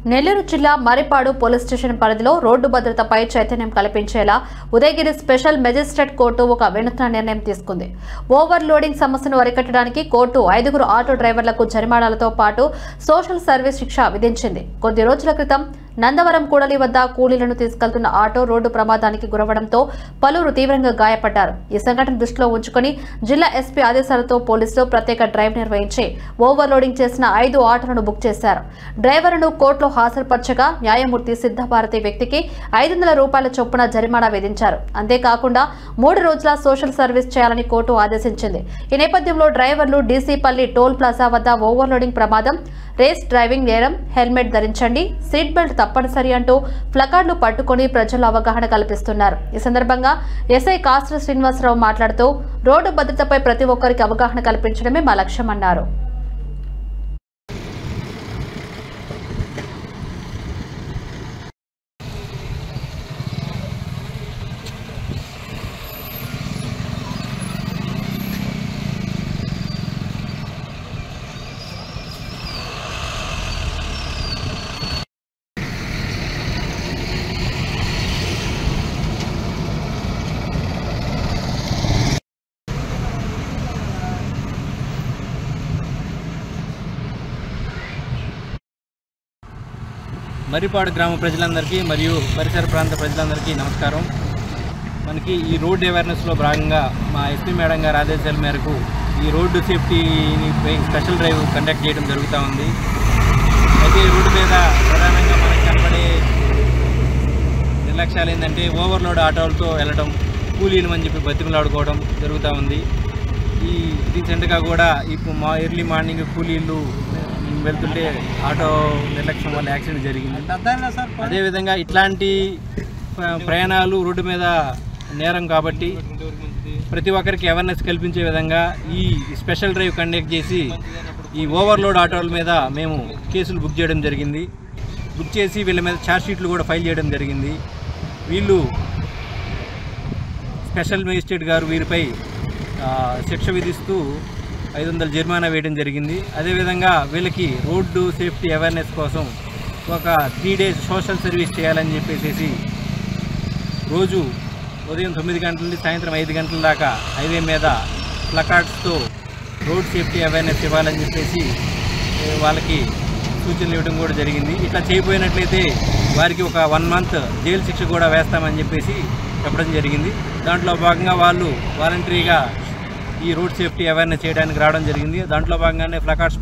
నెల్లూరు జిల్లా Marripadu police station పరిధిలో road భద్రతపై చైతన్యం కల్పించేలా ఉదయగిరి స్పెషల్ మెజిస్ట్రేట్ కోర్టు ఒక వినూత్న నిర్ణయం తీసుకుంది. ఓవర్లోడింగ్ సమస్యను అరికట్టడానికి కోర్టు 5 ఆటో డ్రైవర్లకు జరిమానాలతో పాటు సోషల్ సర్వీస్ శిక్ష విధించింది. కొద్ది రోజుల క్రితం నందవరం కూడలి వద్ద కూలీలను తీసుకెళ్తున్న ఆటో రోడ్డు ప్రమాదానికి గురవడంతో పలువురు తీవ్రంగా గాయపడ్డారు. ఈ సంఘటన దృష్టిలో ఉంచుకుని జిల్లా ఎస్పీ ఆదేశాలతో పోలీసులు ప్రత్యేక డ్రైవ్ నిర్వహించి ఓవర్లోడింగ్ చేసిన 5 ఆటోలను బుక్ చేశారు. డ్రైవర్ను కోర్టులో హాజరుపరచగా న్యాయమూర్తి సిద్ధభారతి వ్యక్తికి 500 రూపాయల చొప్పున జరిమానా విధించారు. అంతేకాకుండా 3 రోజుల సోషల్ సర్వీస్ చేయాలని కోర్టు ఆదేశించింది. ఈ నేపథ్యంలో డ్రైవర్లు డీసీపల్లి టోల్ ప్లాజా వద్ద ఓవర్లోడింగ్ ప్రమాదం, రేస్ డ్రైవింగ్ నేరం, హెల్మెట్ ధరించండి, సీట్ బెల్ట్ తప్పనిసరి అంటూ ప్లకార్డులు పట్టుకుని ప్రజల్లో అవగాహన కల్పిస్తున్నారు. ఈ సందర్భంగా ఎస్ఐ కాస్ట్ర శ్రీనివాసరావు మాట్లాడుతూ రోడ్డు భద్రతపై ప్రతి ఒక్కరికి అవగాహన కల్పించడమే మా లక్ష్యమన్నారు. మరిపాడు గ్రామ ప్రజలందరికీ మరియు పరిసర ప్రాంత ప్రజలందరికీ నమస్కారం. మనకి ఈ రోడ్ అవేర్నెస్లో భాగంగా మా ఎస్పీ మేడం గారి ఆదేశాల మేరకు ఈ రోడ్డు సేఫ్టీని స్పెషల్ డ్రైవ్ కండక్ట్ చేయడం జరుగుతూ ఉంది. అయితే ఈ రోడ్డు మీద ప్రధానంగా మనకు కనబడే నిర్లక్ష్యాలు ఏంటంటే ఓవర్లోడ్ ఆటోలతో వెళ్ళడం, కూలీలు అని చెప్పి బతిమలాడుకోవడం జరుగుతూ ఉంది. ఈ రీసెంట్గా కూడా ఇప్పుడు ఎర్లీ మార్నింగ్ కూలీలు వెళ్తుంటే ఆటో నిర్లక్ష్యం వల్ల యాక్సిడెంట్ జరిగింది. అదేవిధంగా ఇట్లాంటి ప్రయాణాలు రోడ్డు మీద నేరం కాబట్టి ప్రతి ఒక్కరికి అవేర్నెస్ కల్పించే విధంగా ఈ స్పెషల్ డ్రైవ్ కండక్ట్ చేసి ఈ ఓవర్లోడ్ ఆటోల మీద మేము కేసులు బుక్ చేయడం జరిగింది. బుక్ చేసి వీళ్ళ మీద ఛార్జ్ షీట్లు కూడా ఫైల్ చేయడం జరిగింది. వీళ్ళు స్పెషల్ మెజిస్ట్రేట్ గారు వీరిపై శిక్ష విధిస్తూ 500 జరిమానా వేయడం జరిగింది. అదేవిధంగా వీళ్ళకి రోడ్డు సేఫ్టీ అవేర్నెస్ కోసం ఒక 3 days సోషల్ సర్వీస్ చేయాలని చెప్పేసి రోజు ఉదయం 9 గంటల నుండి సాయంత్రం 5 గంటల దాకా హైవే మీద ప్లకార్డ్స్తో రోడ్ సేఫ్టీ అవేర్నెస్ ఇవ్వాలని చెప్పేసి వాళ్ళకి సూచనలు ఇవ్వడం కూడా జరిగింది. ఇట్లా చేయబోయినట్లయితే వారికి ఒక 1 month జైలు శిక్ష కూడా వేస్తామని చెప్పేసి చెప్పడం జరిగింది. దాంట్లో భాగంగా వాళ్ళు వాలంటరీగా ఈ రోడ్ సేఫ్టీ అవేర్నెస్ చేయడానికి రావడం జరిగింది. దాంట్లో భాగంగానే ప్లకార్డ్స్